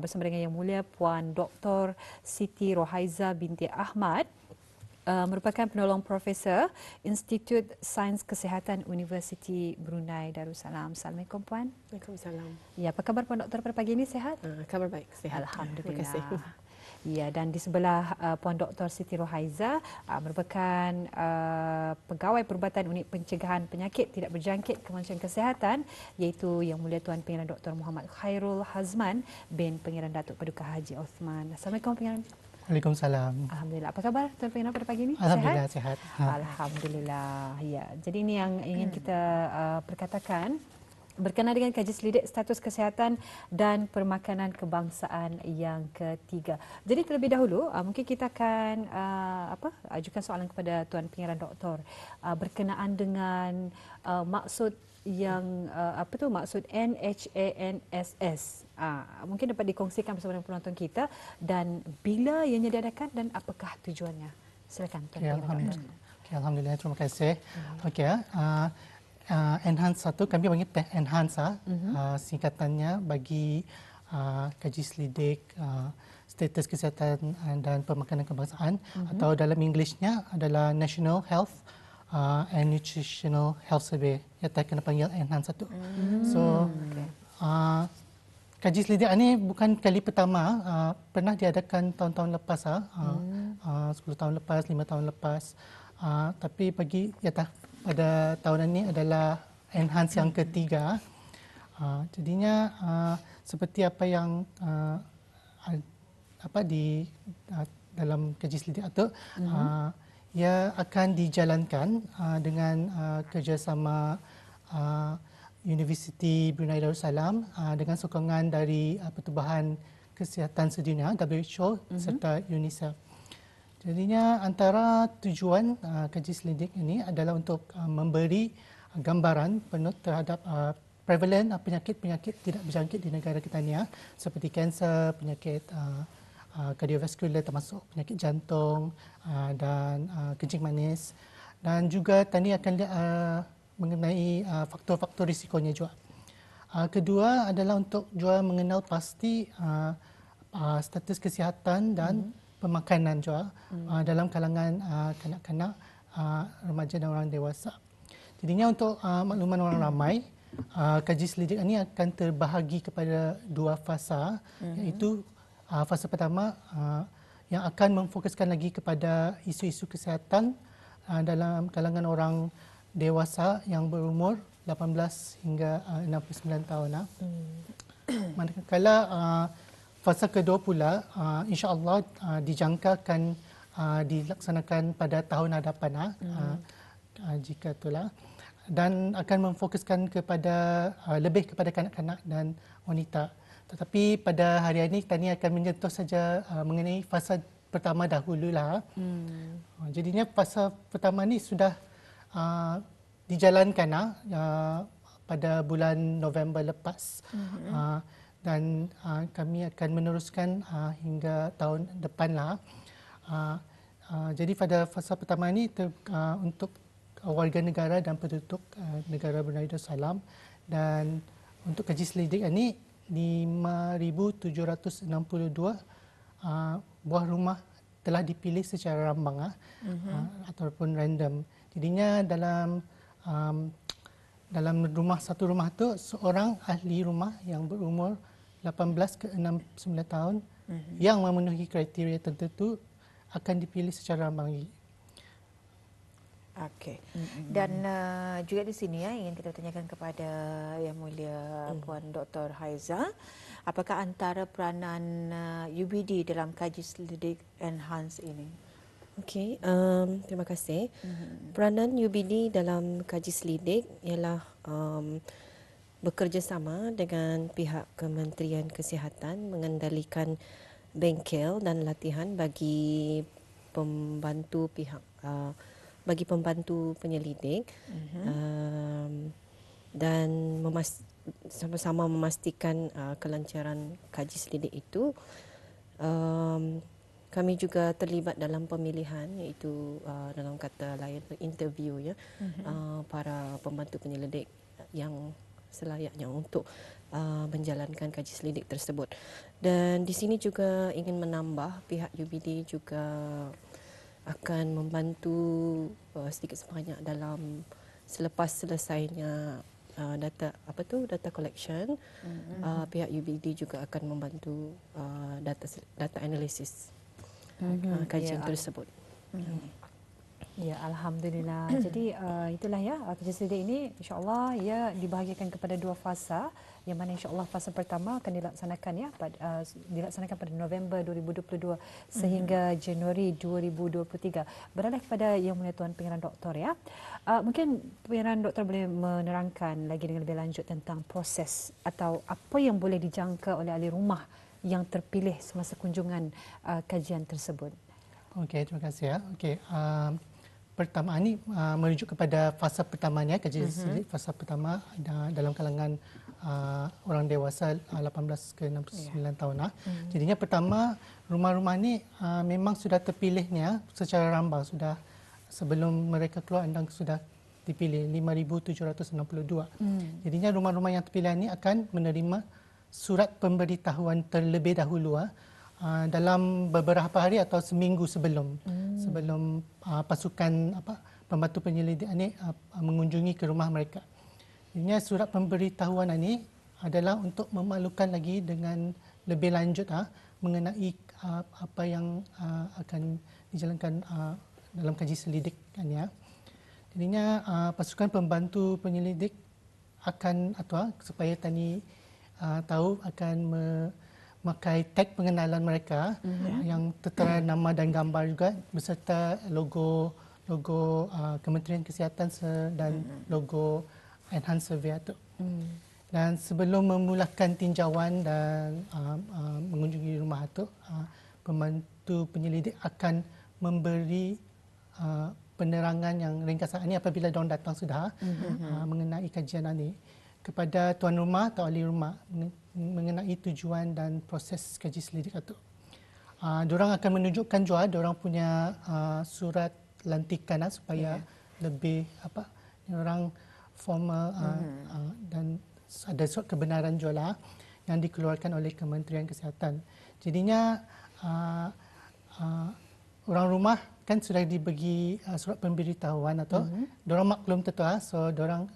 bersama dengan Yang Mulia Puan Dr. Siti Rohaiza binti Ahmad, merupakan penolong profesor Institut Sains Kesihatan Universiti Brunei Darussalam. Assalamualaikum Puan. Waalaikumsalam. Ya, apa khabar Puan Doktor pada pagi ini, sihat? Kabar baik, sihat. Alhamdulillah. Terima kasih. Ya, dan di sebelah Puan Dr. Siti Rohaiza merupakan pegawai perubatan unit pencegahan penyakit tidak berjangkit Kementerian Kesihatan, iaitu Yang Mulia Tuan Pengiran Dr. Muhammad Khairul Hazman bin Pengiran Datuk Paduka Haji Osman. Assalamualaikum Pengiran. Waalaikumsalam. Alhamdulillah. Apa khabar Tuan Pengiran pada pagi ini? Alhamdulillah sihat. Alhamdulillah. Ya, jadi ini yang ingin kita perkatakan berkenaan dengan kaji selidik status kesihatan dan permakanan kebangsaan yang ketiga. Jadi terlebih dahulu mungkin kita akan ajukan soalan kepada Tuan Pengiran Doktor berkenaan dengan maksud yang maksud NHANSS. Mungkin dapat dikongsikan bersama dengan penonton kita dan bila ianya diadakan dan apakah tujuannya. Silakan Tuan Pengiran Doktor. Alhamdulillah, terima kasih. Enhance satu, kami panggil Enhance, singkatannya bagi kaji selidik status kesihatan dan pemakanan kebangsaan, atau dalam Englishnya adalah National Health and Nutritional Health Survey, yang kena panggil Enhance satu. Kaji selidik ini bukan kali pertama, pernah diadakan tahun-tahun lepas, 10 tahun lepas, 5 tahun lepas, tapi pada tahun ini adalah Enhance yang ketiga. Jadinya seperti apa yang di dalam kaji selidik itu, ia akan dijalankan dengan kerjasama Universiti Brunei Darussalam dengan sokongan dari Pertubuhan Kesihatan Sedunia WHO serta UNICEF. Jadinya antara tujuan kaji selidik ini adalah untuk memberi gambaran penuh terhadap prevalent penyakit-penyakit tidak berjangkit di negara kita ni, seperti kanser, penyakit kardiovaskular termasuk penyakit jantung dan kencing manis, dan juga tadi akan mengenai faktor-faktor risikonya juga. Kedua adalah untuk juga mengenal pasti status kesihatan dan pemakanan juga dalam kalangan kanak-kanak, remaja dan orang dewasa. Jadinya untuk makluman orang ramai, kaji selidik ini akan terbahagi kepada dua fasa, iaitu fasa pertama yang akan memfokuskan lagi kepada isu-isu kesihatan dalam kalangan orang dewasa yang berumur 18 hingga 69 tahun. Manakala fasa kedua pula insya-Allah dijangkakan dilaksanakan pada tahun hadapan, jika itulah, dan akan memfokuskan kepada lebih kepada kanak-kanak dan wanita. Tetapi pada hari ini tani akan menyentuh saja mengenai fasa pertama dahululah. Jadinya fasa pertama ni sudah dijalankan pada bulan November lepas. Dan kami akan meneruskan hingga tahun depanlah. Jadi pada fasa pertama ini untuk warga negara dan penduduk negara Brunei Darussalam, dan untuk kaji selidik ini 5,762 buah rumah telah dipilih secara rambang ataupun random. Jadinya dalam satu rumah itu seorang ahli rumah yang berumur 18 ke 69 tahun yang memenuhi kriteria tertentu akan dipilih secara rambang. Okey. Dan juga di sini ingin kita tanyakan kepada Yang Mulia Puan Dr. Haiza, apakah antara peranan UBD dalam kaji selidik Enhance ini? Okey, terima kasih. Peranan UBD dalam kaji selidik ialah bekerjasama dengan pihak Kementerian Kesihatan mengendalikan bengkel dan latihan bagi pembantu penyelidik, dan sama-sama memastikan kelancaran kaji selidik itu. Kami juga terlibat dalam pemilihan, iaitu dalam kata lain interview para pembantu penyelidik yang selayaknya untuk menjalankan kaji selidik tersebut. Dan di sini juga ingin menambah, pihak UBD juga akan membantu sedikit sebanyak dalam selepas selesainya data collection. Pihak UBD juga akan membantu data analisis kajian tersebut. Ya, Alhamdulillah. Jadi itulah ya, kaji selidik ini insya-Allah ia dibahagikan kepada 2 fasa, yang mana insya-Allah fasa pertama akan dilaksanakan ya dilaksanakan pada November 2022 sehingga Januari 2023. Beralih kepada Yang Mulia Tuan Pengarah Doktor ya. Mungkin Pengarah Doktor boleh menerangkan lagi dengan lebih lanjut tentang proses atau apa yang boleh dijangka oleh ahli rumah yang terpilih semasa kunjungan kajian tersebut. Okey, terima kasih ya. Okey, pertama ini merujuk kepada fasa pertamanya, kaji selidik fasa pertama dalam kalangan orang dewasa 18 ke 69 tahun lah. Jadinya pertama, rumah-rumah ni memang sudah terpilihnya secara rambang, sudah sebelum mereka keluar undang sudah dipilih 5,762. Jadinya rumah-rumah yang terpilih ini akan menerima surat pemberitahuan terlebih dahulu dalam beberapa hari atau seminggu sebelum pasukan pembantu penyelidik ini mengunjungi ke rumah mereka. Jadinya surat pemberitahuan ini adalah untuk memaklumkan lagi dengan lebih lanjut mengenai apa yang akan dijalankan dalam kaji selidik ini. Jadinya pasukan pembantu penyelidik akan supaya tani tahu akan memakai tag pengenalan mereka yang tertera nama dan gambar juga beserta logo Kementerian Kesihatan dan logo Enhanced Survey itu. Dan sebelum memulakan tinjauan dan mengunjungi rumah itu, pembantu penyelidik akan memberi penerangan yang ringkasan ini apabila diorang datang sudah mengenai kajian ini kepada tuan rumah atau ahli rumah mengenai tujuan dan proses kaji selidik itu. Diorang akan menunjukkan juga diorang punya surat lantikan supaya lebih diorang formal dan ada surat kebenaran juga yang dikeluarkan oleh Kementerian Kesihatan. Jadinya orang rumah kan sudah dibagi surat pemberitahuan atau diorang maklum tentu so diorang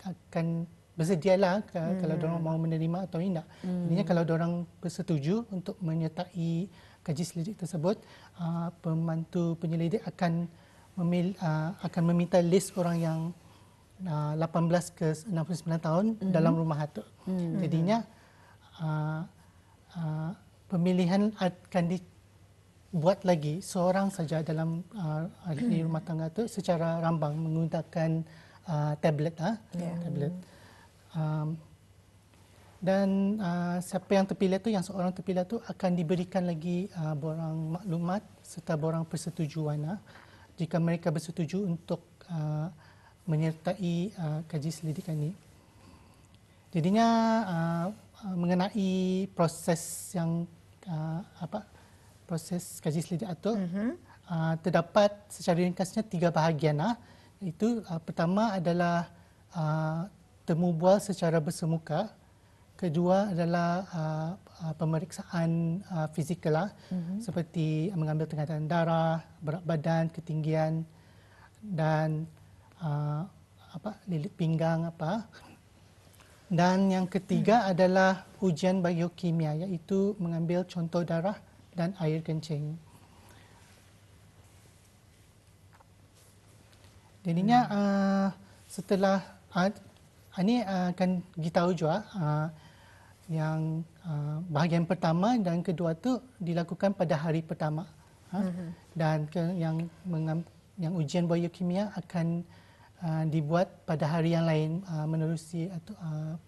akan bersedialah kalau diorang mau menerima atau tidak. Jadinya kalau diorang bersetuju untuk menyertai kaji selidik tersebut, pembantu penyelidik akan meminta list orang yang 18 ke 69 tahun dalam rumah itu. Jadinya pemilihan akan dibuat lagi seorang saja dalam ahli rumah tangga itu secara rambang menggunakan tablet. Dan siapa yang terpilih tu, yang seorang terpilih tu akan diberikan lagi borang maklumat serta borang persetujuan jika mereka bersetuju untuk menyertai kaji selidik ini. Jadinya mengenai proses yang proses kaji selidik itu terdapat secara ringkasnya 3 bahagian. Itu pertama adalah temu bual secara bersemuka, kedua adalah pemeriksaan fizikal seperti mengambil tekanan darah, berat badan, ketinggian dan lilit pinggang Dan yang ketiga adalah ujian biokimia, iaitu mengambil contoh darah dan air kencing. Jadinya setelah ini akan ditahu juga yang bahagian pertama dan kedua tu dilakukan pada hari pertama. Dan yang ujian biokimia akan dibuat pada hari yang lain menerusi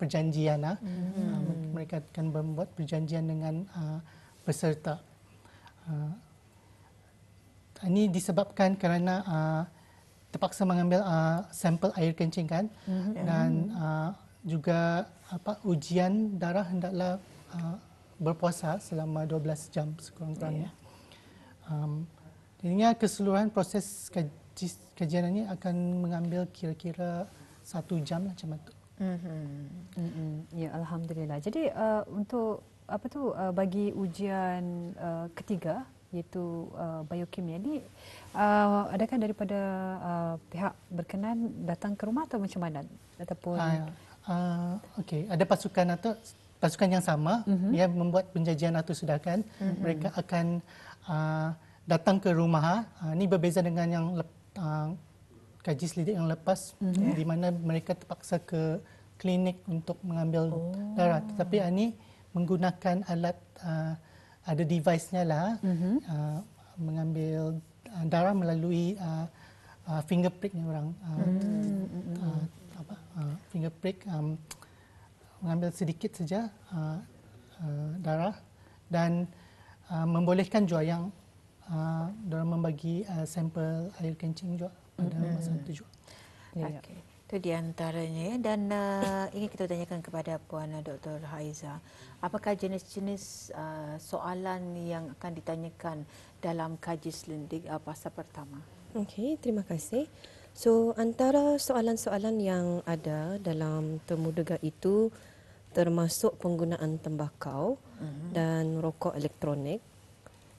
perjanjian. Mereka akan membuat perjanjian dengan peserta. Ini disebabkan kerana terpaksa mengambil sampel air kencing kan, dan juga ujian darah hendaklah berpuasa selama 12 jam sekurang-kurangnya. Jadinya keseluruhan proses kajian ini akan mengambil kira-kira 1 jam macam itu. Ya, alhamdulillah. Jadi untuk bagi ujian ketiga iaitu biokimia ni adakah daripada pihak berkenan datang ke rumah atau macam mana ataupun Okey, ada pasukan yang sama yang membuat penjajian atau sudahan. Mereka akan datang ke rumah. Ini berbeza dengan yang kaji selidik yang lepas di mana mereka terpaksa ke klinik untuk mengambil darah. Tetapi ini menggunakan alat ada device-nya lah mengambil darah melalui fingerprint ni orang finger prick, mengambil sedikit saja darah dan membolehkan juga yang dorang membagi sampel air kencing juga pada masa itu juga. Okey. Itu di antaranya ya. Dan ingin kita tanyakan kepada Puan Dr. Haiza, apakah jenis-jenis soalan yang akan ditanyakan dalam kaji selidik fasa pertama? Okey, terima kasih. So, antara soalan-soalan yang ada dalam temudega itu termasuk penggunaan tembakau dan rokok elektronik,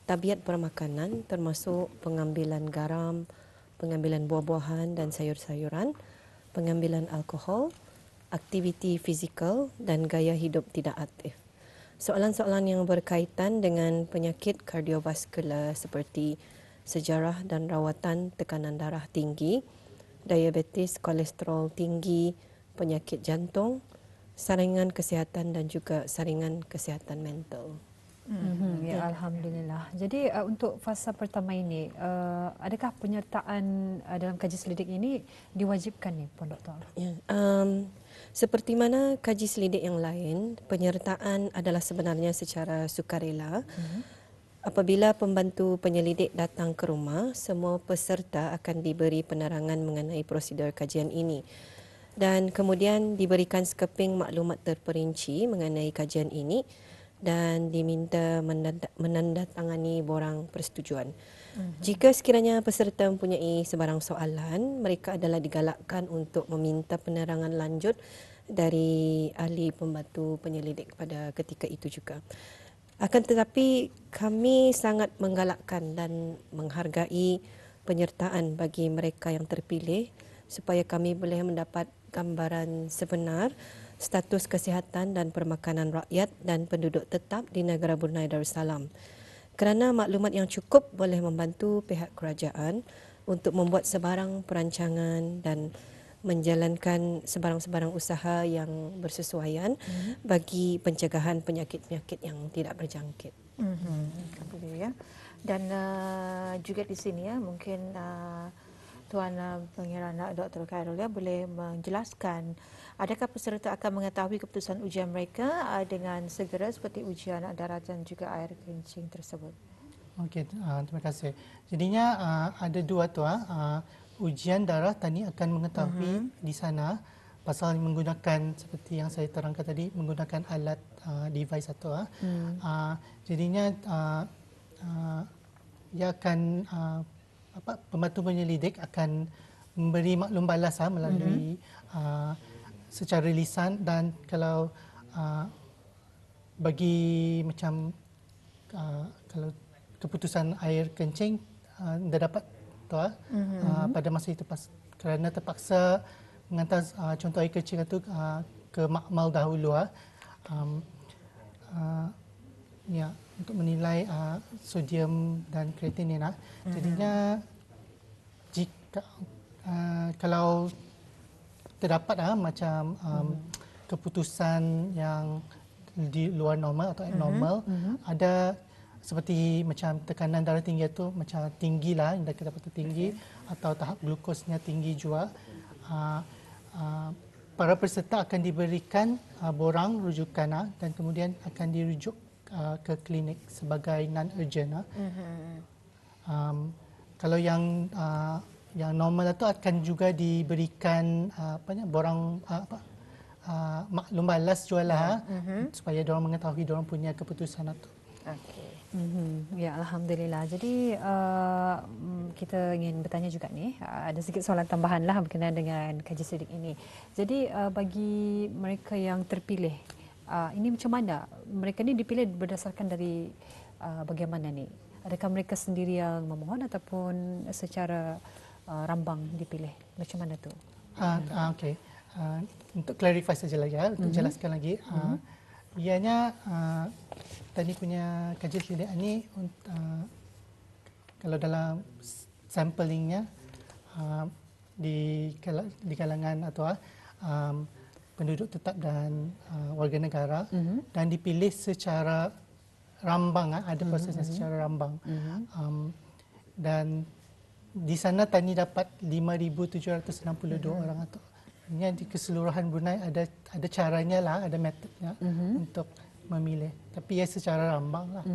tabiat permakanan termasuk pengambilan garam, pengambilan buah-buahan dan sayur-sayuran, pengambilan alkohol, aktiviti fizikal dan gaya hidup tidak aktif. Soalan-soalan yang berkaitan dengan penyakit kardiovaskular seperti sejarah dan rawatan tekanan darah tinggi, diabetes, kolesterol tinggi, penyakit jantung, saringan kesihatan dan juga saringan kesihatan mental. Ya, alhamdulillah. Jadi untuk fasa pertama ini, adakah penyertaan dalam kaji selidik ini diwajibkan ni, Puan Doktor? Ya, seperti mana kaji selidik yang lain, penyertaan adalah sebenarnya secara sukarela. Apabila pembantu penyelidik datang ke rumah, semua peserta akan diberi penerangan mengenai prosedur kajian ini. Dan kemudian diberikan sekeping maklumat terperinci mengenai kajian ini dan diminta menandatangani borang persetujuan. Jika sekiranya peserta mempunyai sebarang soalan, mereka adalah digalakkan untuk meminta penerangan lanjut dari ahli pembantu penyelidik pada ketika itu juga. Akan tetapi kami sangat menggalakkan dan menghargai penyertaan bagi mereka yang terpilih supaya kami boleh mendapat gambaran sebenar status kesihatan dan permakanan rakyat dan penduduk tetap di negara Brunei Darussalam. Kerana maklumat yang cukup boleh membantu pihak kerajaan untuk membuat sebarang perancangan dan menjalankan sebarang-sebarang usaha yang bersesuaian bagi pencegahan penyakit-penyakit yang tidak berjangkit. Alhamdulillah ya. Dan juga di sini ya, mungkin Tuan Pengarah Dr. Khairul ya boleh menjelaskan adakah peserta akan mengetahui keputusan ujian mereka dengan segera seperti ujian darah dan juga air kencing tersebut. Okey, terima kasih. Jadinya ada dua tu ujian darah tadi akan mengetahui di sana pasal menggunakan seperti yang saya terangkan tadi menggunakan alat device atau jadinya ia akan pembantu penyelidik akan memberi maklum balas melalui secara lisan dan kalau bagi macam kalau keputusan air kencing dah dapat pada masa itu kerana terpaksa mengantar contoh air kencing itu ke makmal dahulu ya untuk menilai sodium dan kreatinin jadinya jika kalau terdapat macam keputusan yang di luar normal atau abnormal ada seperti macam tekanan darah tinggi itu macam tinggi lah, yang kita dapat tinggi atau tahap glukosnya tinggi juga. Para peserta akan diberikan borang rujukan dan kemudian akan dirujuk ke klinik sebagai non-urgent. Kalau yang normal itu akan juga diberikan borang maklum balas juga lah supaya diorang mengetahui diorang punya keputusan itu. Okey. Ya, alhamdulillah. Jadi kita ingin bertanya juga ni, ada sedikit soalan tambahan lah berkenaan dengan kaji selidik ini. Jadi bagi mereka yang terpilih, ini macam mana? Mereka ni dipilih berdasarkan dari bagaimana ni? Adakah mereka sendiri yang memohon ataupun secara rambang dipilih? Macam mana tu? Okey. Untuk clarify saja lagi, untuk jelaskan lagi. Ianya tadi punya kaji selidik ini kalau dalam samplingnya di kalangan atau penduduk tetap dan warga negara dan dipilih secara rambang, ada prosesnya secara rambang. Dan di sana Tani dapat 5,762 orang atau di keseluruhan Brunei ada caranya lah, ada metodnya untuk memilih. Tapi ya secara rambang lah.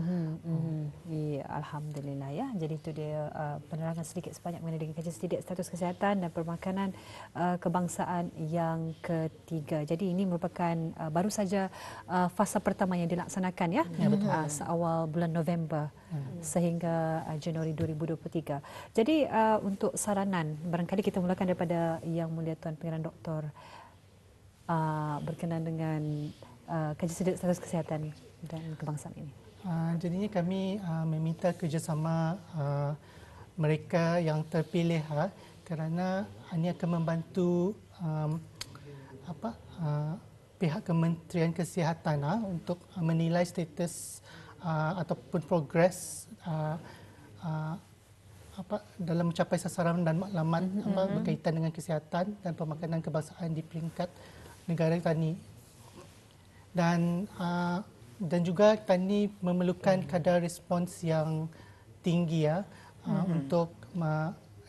Ya, alhamdulillah ya. Jadi itu dia penerangan sedikit sebanyak mengenai dengan kaji selidik status kesihatan dan permakanan kebangsaan yang ketiga. Jadi ini merupakan baru saja fasa pertama yang dilaksanakan ya, seawal bulan November sehingga Januari 2023. Jadi untuk saranan, barangkali kita mulakan daripada Yang Mulia Tuan Pengarah Doktor berkenaan dengan kaji selidik status kesihatan dan kebangsaan ini. Jadinya kami meminta kerjasama mereka yang terpilih kerana ini akan membantu pihak Kementerian Kesihatan untuk menilai status ataupun progres dalam mencapai sasaran dan maklumat berkaitan dengan kesihatan dan pemakanan kebangsaan di peringkat negara Tani. Dan juga Tani memerlukan kadar respons yang tinggi untuk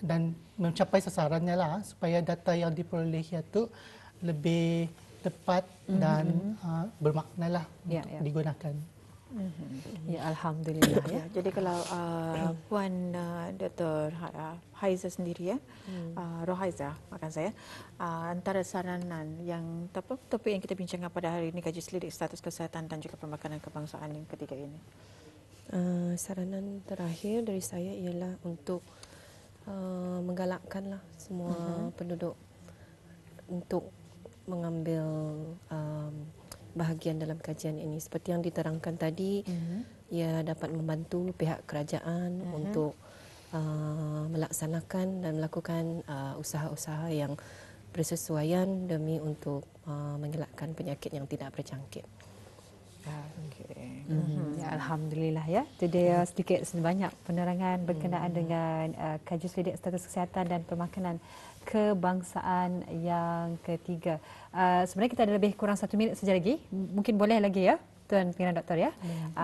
dan mencapai sasarannya lah supaya data yang diperoleh itu lebih tepat dan bermakna lah untuk digunakan. Ya, alhamdulillah ya. Jadi kalau Puan Dr. Haiza sendiri Rohaiza makan saya, antara saranan yang topik yang kita bincangkan pada hari ini, kaji selidik status kesihatan dan juga pemakanan kebangsaan yang ketiga ini. Saranan terakhir dari saya ialah untuk menggalakkanlah semua penduduk untuk mengambil bahagian dalam kajian ini. Seperti yang diterangkan tadi, ia dapat membantu pihak kerajaan untuk melaksanakan dan melakukan usaha-usaha yang bersesuaian demi untuk mengelakkan penyakit yang tidak berjangkit. Ya, alhamdulillah ya. Itu dia sedikit sebanyak penerangan berkenaan dengan kaji selidik status kesihatan dan permakanan kebangsaan yang ketiga. Sebenarnya kita ada lebih kurang 1 minit saja lagi. Mungkin boleh lagi ya, Tuan Pengarah Doktor ya.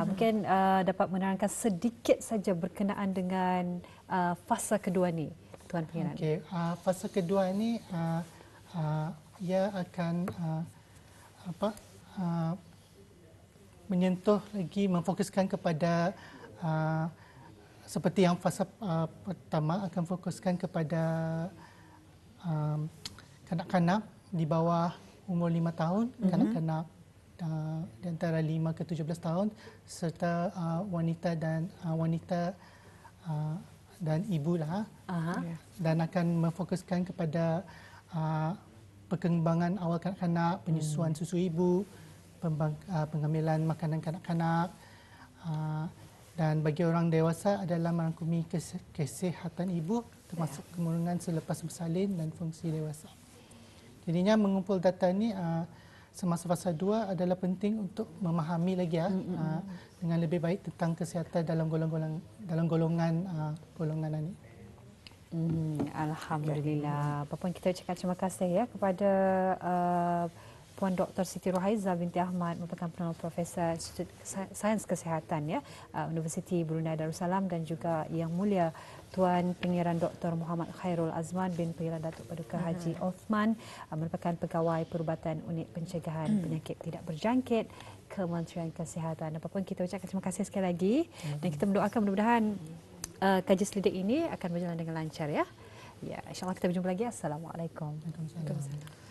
Mungkin dapat menerangkan sedikit saja berkenaan dengan fasa kedua ni, Tuan Pengarah. Okey, fasa kedua ni ia akan menyentuh lagi, memfokuskan kepada seperti yang fasa pertama akan fokuskan kepada kanak-kanak di bawah umur 5 tahun, kanak-kanak di antara 5 ke 17 tahun serta wanita dan ibu lah. Dan akan memfokuskan kepada perkembangan awal kanak-kanak, penyusuan susu ibu, pengambilan makanan kanak-kanak, dan bagi orang dewasa adalah merangkumi kesihatan ibu termasuk kemurungan selepas bersalin dan fungsi dewasa. Jadinya mengumpul data ini semasa fasa 2 adalah penting untuk memahami lagi dengan lebih baik tentang kesihatan dalam golongan ini. Alhamdulillah. Bapak kita ucapkan terima kasih ya kepada Puan Dr. Siti Rohaiza binti Ahmad, merupakan penolong Profesor Institut Sains Kesihatan ya, Universiti Brunei Darussalam, dan juga Yang Mulia Tuan Pengiran Dr. Muhammad Khairul Azman bin Pengiran Datuk Paduka Haji Othman, merupakan Pegawai Perubatan Unit Pencegahan Penyakit Tidak Berjangkit Kementerian Kesihatan. Apapun kita ucapkan terima kasih sekali lagi dan kita mendoakan mudah-mudahan kaji selidik ini akan berjalan dengan lancar ya. Ya, insya-Allah kita berjumpa lagi. Assalamualaikum. Waalaikumsalam.